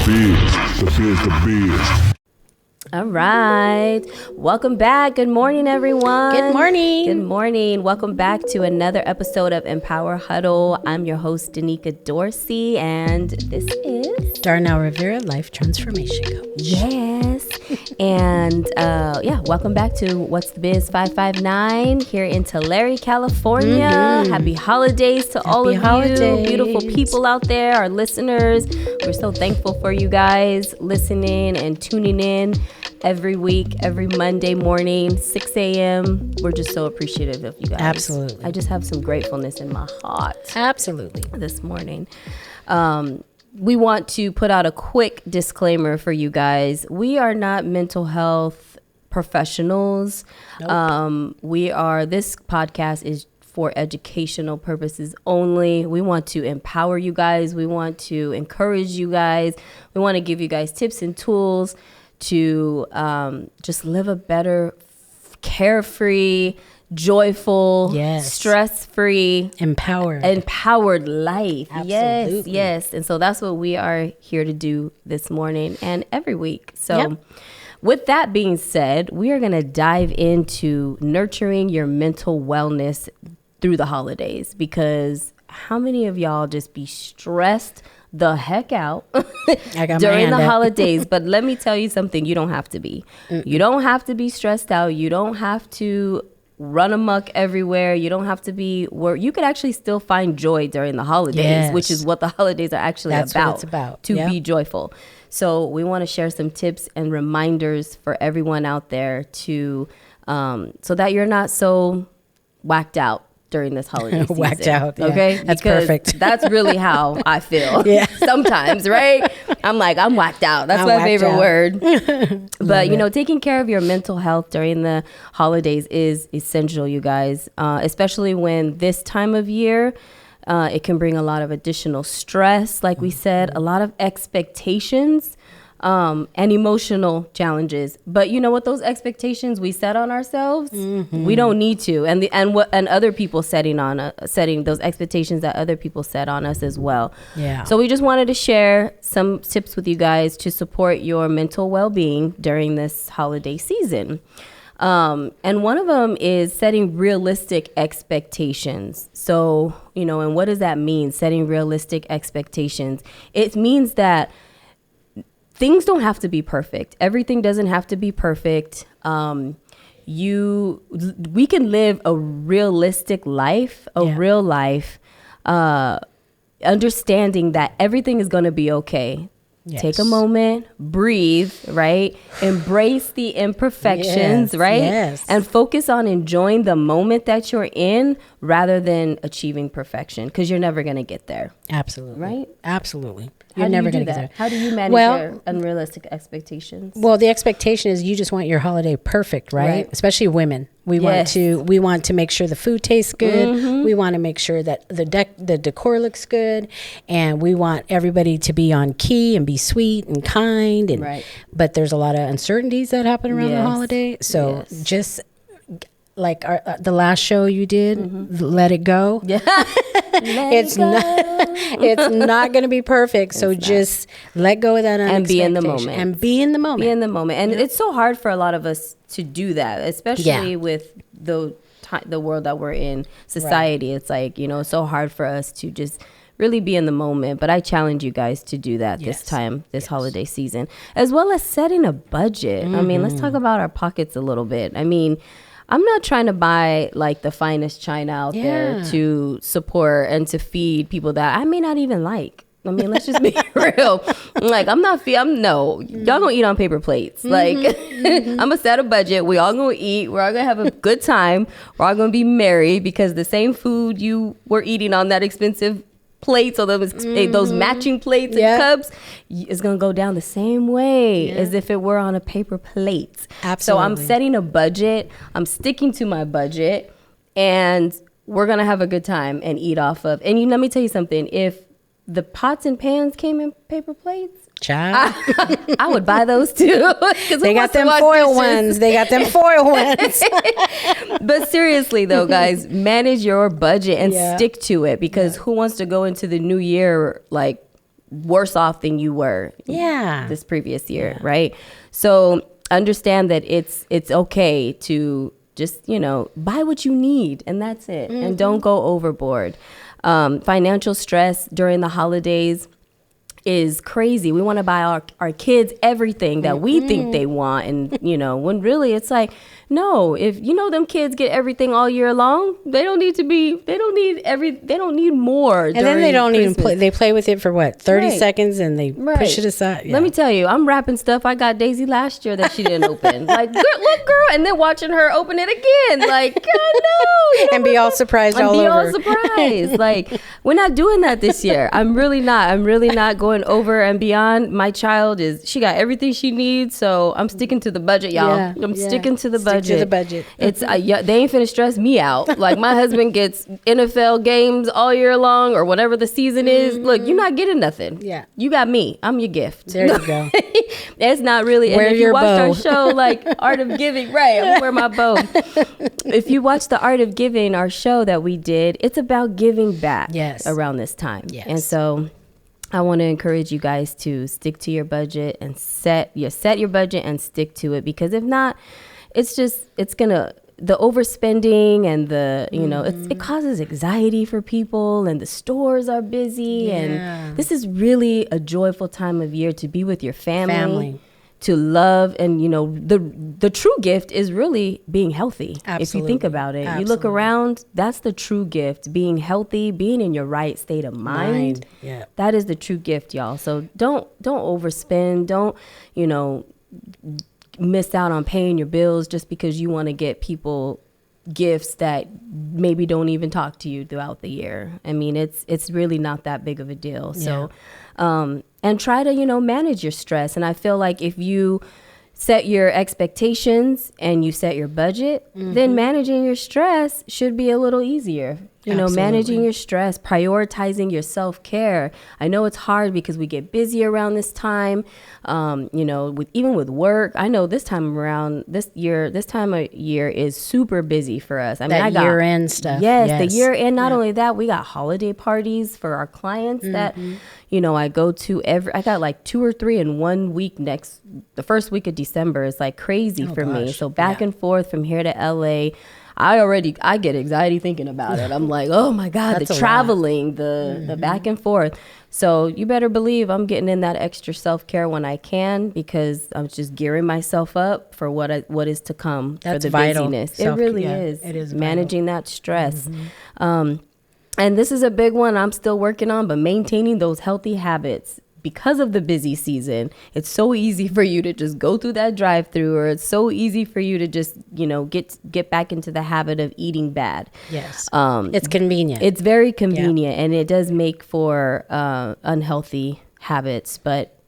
the biz. All right. Welcome back. Good morning, everyone. Good morning. Good morning. Welcome back to another episode of Empower Huddle. I'm your host, Dunica Dorsey, and this is Darnell Rivera, Life Transformation Coach. Yes. And welcome back to What's the Biz 559 here in Tulare, California. Happy holidays to all of you beautiful people out there, our listeners. We're so thankful for you guys listening and tuning in every week, every Monday morning, 6 a.m. We're just so appreciative of you guys. Absolutely. I just have some gratefulness in my heart. Absolutely. This morning. We want to put out a quick disclaimer for you guys. We are not mental health professionals. Nope. This podcast is for educational purposes only. We want to empower you guys. We want to encourage you guys. We want to give you guys tips and tools to just live a better, carefree, joyful, stress-free, empowered life. Absolutely. Yes. And so that's what we are here to do this morning and every week. So with that being said, we are going to dive into nurturing your mental wellness through the holidays, because how many of y'all just be stressed the heck out during the holidays? But let me tell you something, you don't have to be. You don't have to be stressed out. You don't have to run amok everywhere. You don't have to be you could actually still find joy during the holidays, which is what the holidays are actually That's what it's about. To be joyful. So we want to share some tips and reminders for everyone out there to so that you're not so whacked out during this holiday season. Whacked out. Yeah. Okay? That's because perfect. That's really how I feel. Sometimes, right? I'm whacked out. That's my favorite word. But, taking care of your mental health during the holidays is essential, you guys, especially when this time of year, it can bring a lot of additional stress, like we said, a lot of expectations, and emotional challenges. But you know what? Those expectations we set on ourselves, we don't need to. And other people setting those expectations that other people set on us as well. Yeah. So we just wanted to share some tips with you guys to support your mental well-being during this holiday season. And one of them is setting realistic expectations. So, and what does that mean? Setting realistic expectations. It means that things don't have to be perfect. Everything doesn't have to be perfect. We can live a realistic life, real life, understanding that everything is going to be okay. Yes. Take a moment, breathe, right? Embrace the imperfections, right? Yes. And focus on enjoying the moment that you're in rather than achieving perfection, because you're never going to get there. Absolutely. Right? Absolutely. You're never going to get there. How do you manage your unrealistic expectations? Well, the expectation is you just want your holiday perfect, right? Especially women. We want to make sure the food tastes good. We want to make sure that the decor looks good, and we want everybody to be on key and be sweet and kind. And but there's a lot of uncertainties that happen around the holiday. So just like the last show you did, let it go. It's not going to be perfect. So just let go of that and be in the moment. And it's so hard for a lot of us to do that, especially with the world that we're in, society. It's like, it's so hard for us to just really be in the moment. But I challenge you guys to do that this holiday season, as well as setting a budget. I mean, let's talk about our pockets a little bit. I mean, I'm not trying to buy like the finest china out there to support and to feed people that I may not even like. I mean, let's just be real. Like, y'all gonna eat on paper plates. Like, I'm gonna set a budget. We all gonna eat. We're all gonna have a good time. We're all gonna be merry, because the same food you were eating on that expensive plates or those matching plates and cups is going to go down the same way as if it were on a paper plate. Absolutely. So I'm setting a budget. I'm sticking to my budget, and we're going to have a good time and eat off of. And let me tell you something. If the pots and pans came in paper plates, child, I would buy those too. They got them foil ones. But seriously though, guys, manage your budget and stick to it, because who wants to go into the new year like worse off than you were this previous year, right? So understand that it's okay to just, buy what you need, and that's it. And don't go overboard. Financial stress during the holidays is crazy. We want to buy our kids everything that we think they want. And, when really it's like, no, if them kids get everything all year long, they don't need more. And then they don't even play. They play with it for 30 seconds and they push it aside. Let me tell you, I'm wrapping stuff I got Daisy last year that she didn't open. Like, good look, girl. And then watching her open it again. Like, God, no. And be all surprised all over. And be all surprised. Like, we're not doing that this year. I'm really not going over and beyond. My child she got everything she needs. So I'm sticking to the budget, y'all. I'm sticking to the budget. To the budget. It's they ain't finna stress me out. Like, my husband gets NFL games all year long or whatever the season is. Look, you're not getting nothing. Yeah, you got me. I'm your gift. There you go. It's not really. Wear and if your you watched bow. our show, like Art of Giving, right? I'm gonna wear my bow. If you watch the Art of Giving, our show that we did, it's about giving back. Around this time. And so I want to encourage you guys to stick to your budget and set your budget and stick to it, because if not, the overspending and it causes anxiety for people, and the stores are busy. And this is really a joyful time of year to be with your family. To love, and the true gift is really being healthy. Absolutely. If you think about it, you look around, that's the true gift. Being healthy, being in your right state of mind. That is the true gift, y'all. So don't overspend. Don't miss out on paying your bills just because you want to get people gifts that maybe don't even talk to you throughout the year. I mean, it's really not that big of a deal. So and try to manage your stress. And I feel like if you set your expectations and you set your budget, then managing your stress should be a little easier. Managing your stress, prioritizing your self-care. I know it's hard because we get busy around this time, even with work. I know this time of year is super busy for us. I mean, I got year-end stuff. Yes, the year-end. Not only that, we got holiday parties for our clients that, I go to I got like 2 or 3 in 1 week the first week of December is like crazy for me. So back and forth from here to LA. I get anxiety thinking about it. I'm like, oh my God, the traveling, the back and forth. So you better believe I'm getting in that extra self-care when I can, because I'm just gearing myself up for what is to come. That's for the vital. busyness. It really is. It is managing that stress. And this is a big one I'm still working on, but maintaining those healthy habits. Because of the busy season, it's so easy for you to just go through that drive-through, or it's so easy for you to just, get back into the habit of eating bad. Yes. It's convenient. It's very convenient, and it does make for unhealthy habits. But,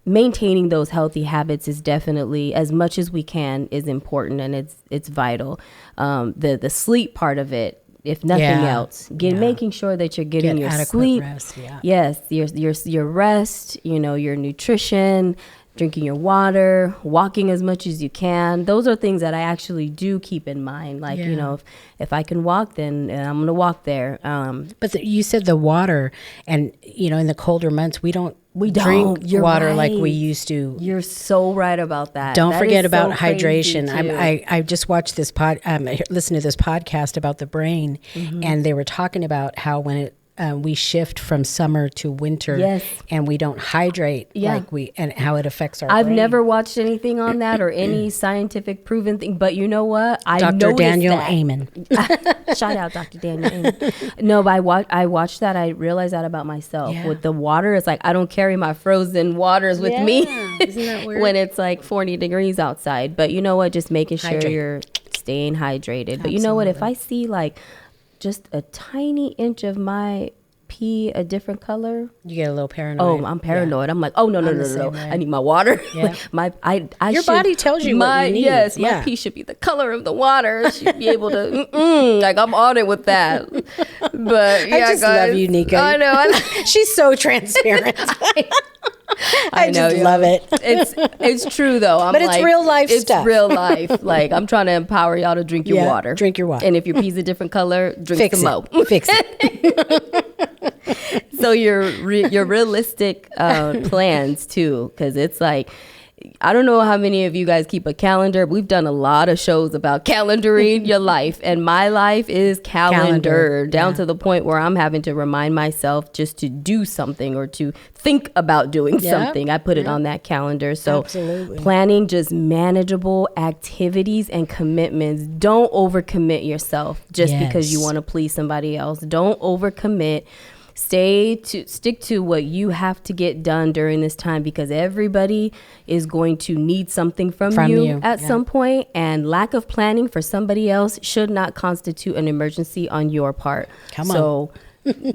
maintaining those healthy habits is definitely, as much as we can, is important, and it's vital. The sleep part of it, if nothing else, making sure that you're getting your sleep. Rest, Yes, your rest, your nutrition, drinking your water, walking as much as you can. Those are things that I actually do keep in mind. Like, if I can walk, then I'm going to walk there. But you said the water, and, in the colder months, we don't drink water like we used to. You're so right about that. Don't forget about hydration. I just watched listened to this podcast about the brain, and they were talking about how when we shift from summer to winter, and we don't hydrate and how it affects our brain. I've never watched anything on that or any scientific proven thing, but you know what? Dr. Daniel Amen. Shout out Dr. Daniel Amen. No, but I watched that. I realized that about myself. With the water, it's like I don't carry my frozen waters with me. Isn't that weird? When it's like 40 degrees outside. But you know what? Just making sure you're staying hydrated. But you know what? If I see like just a tiny inch of my pee a different color, you get a little paranoid. Oh, I'm paranoid. I'm like, oh no. I need my water. Yeah. Your body tells you what you need. Yes, my pee should be the color of the water. It should be able to like I'm on it with that. But yeah, I just love you, Nika. I know. She's so transparent. I just love it. It's true though. But it's real life stuff. It's real life. Like I'm trying to empower y'all to drink your water. Drink your water. And if your pee's a different color, drink some more. Fix it. So your realistic plans too, because it's like, I don't know how many of you guys keep a calendar. We've done a lot of shows about calendaring your life, and my life is calendar down to the point where I'm having to remind myself just to do something or to think about doing something. I put it on that calendar. So planning just manageable activities and commitments. Don't overcommit yourself just because you want to please somebody else. Don't overcommit. Stick to what you have to get done during this time, because everybody is going to need something from you at some point, and lack of planning for somebody else should not constitute an emergency on your part. So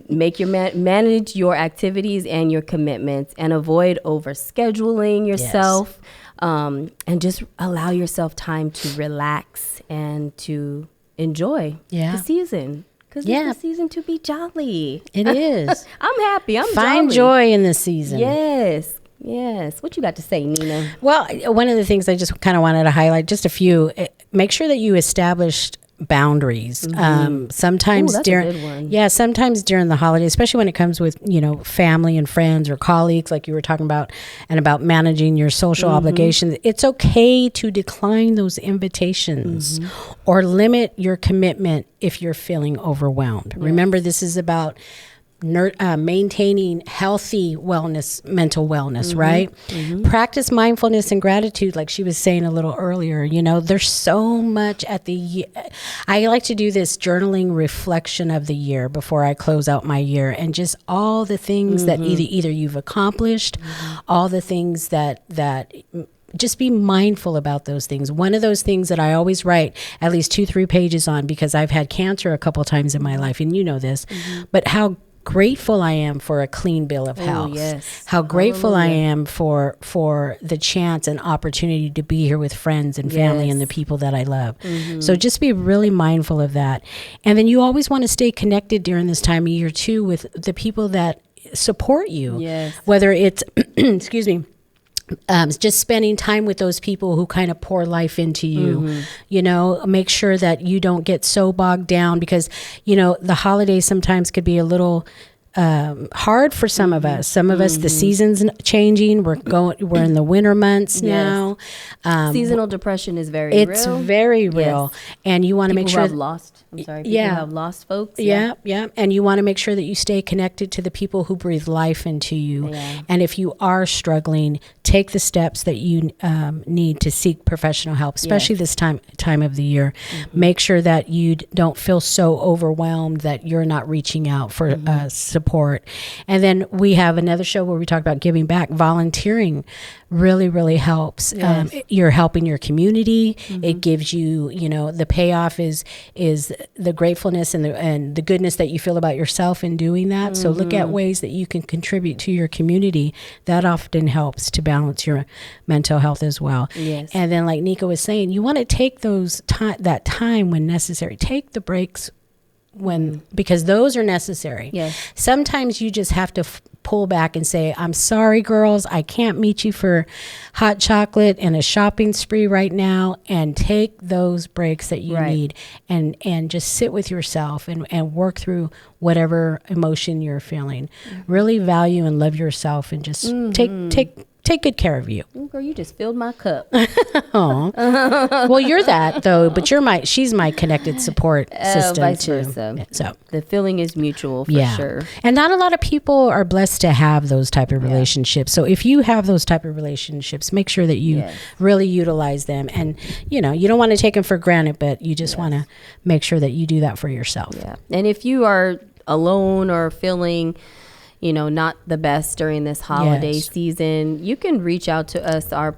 make your manage your activities and your commitments, and avoid overscheduling yourself, and just allow yourself time to relax and to enjoy the season. Because it's the season to be jolly. It is. I'm happy. Find joy in this season. Yes. What you got to say, Nina? Well, one of the things I just kind of wanted to highlight, just a few, make sure that you established boundaries. Sometimes sometimes during the holidays, especially when it comes with, family and friends or colleagues, like you were talking about, and about managing your social obligations, it's okay to decline those invitations or limit your commitment if you're feeling overwhelmed. Remember, this is about maintaining healthy mental wellness, right? Practice mindfulness and gratitude, like she was saying a little earlier. There's so much I like to do this journaling reflection of the year before I close out my year, and just all the things that either you've accomplished, all the things that just be mindful about those things. One of those things that I always write at least 2-3 pages on, because I've had cancer a couple times in my life, and you know this, but how grateful I am for a clean bill of health. How grateful I am for the chance and opportunity to be here with friends and family and the people that I love. So just be really mindful of that. And then you always want to stay connected during this time of year too with the people that support you. Whether it's excuse me, just spending time with those people who kind of pour life into you. Make sure that you don't get so bogged down, because the holidays sometimes could be a little hard for some of us. Some of us, the season's changing. We're in the winter months now. Seasonal depression is very real. It's very real, and you want to make sure people have lost folks. And you want to make sure that you stay connected to the people who breathe life into you. And if you are struggling, take the steps that you need to seek professional help, especially this time of the year. Make sure that you don't feel so overwhelmed that you're not reaching out for support. And then we have another show where we talk about giving back. Volunteering really, really helps. You're helping your community. It gives you, the payoff is the gratefulness and the goodness that you feel about yourself in doing that. So look at ways that you can contribute to your community. That often helps to balance your mental health as well. And then, like Nika was saying, you want to take that time when necessary. Take the breaks because those are necessary. Sometimes you just have to pull back and say, I'm sorry, girls, I can't meet you for hot chocolate and a shopping spree right now, and take those breaks that you need and just sit with yourself and work through whatever emotion you're feeling. Really value and love yourself, and just take good care of you. Girl, you just filled my cup. Well, you're that though, but she's my connected support system vice too. Versa. So the feeling is mutual for sure. And not a lot of people are blessed to have those type of relationships. So if you have those type of relationships, make sure that you really utilize them. And you don't want to take them for granted, but you just want to make sure that you do that for yourself. And if you are alone or feeling not the best during this holiday season, you can reach out to us. Our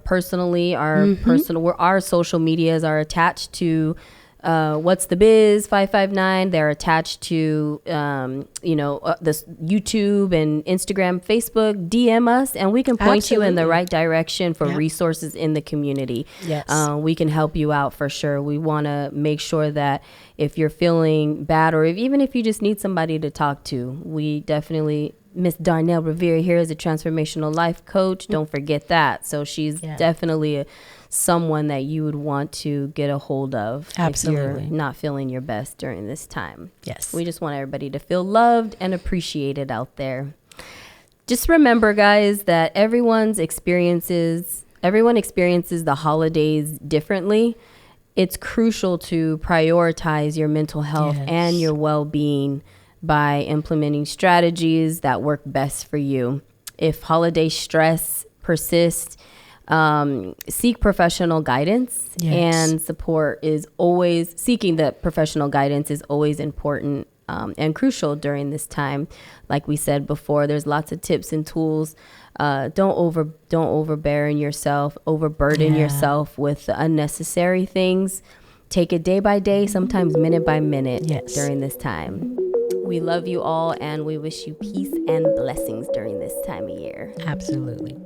social medias are attached to What's the Biz 559. They're attached to this YouTube and Instagram, Facebook. DM us and we can point you in the right direction for resources in the community. We can help you out for sure. We want to make sure that if you're feeling bad, or even if you just need somebody to talk to, we definitely Miss Darnell Revere here is a transformational life coach. Don't forget that. So she's definitely someone that you would want to get a hold of. Absolutely. If you're not feeling your best during this time. Yes. We just want everybody to feel loved and appreciated out there. Just remember, guys, that everyone experiences the holidays differently. It's crucial to prioritize your mental health and your well-being by implementing strategies that work best for you. If holiday stress persists, seek professional guidance and support is always, seeking the professional guidance is always important and crucial during this time. Like we said before, there's lots of tips and tools. Don't overburden yourself with unnecessary things. Take it day by day, sometimes minute by minute during this time. We love you all, and we wish you peace and blessings during this time of year. Absolutely.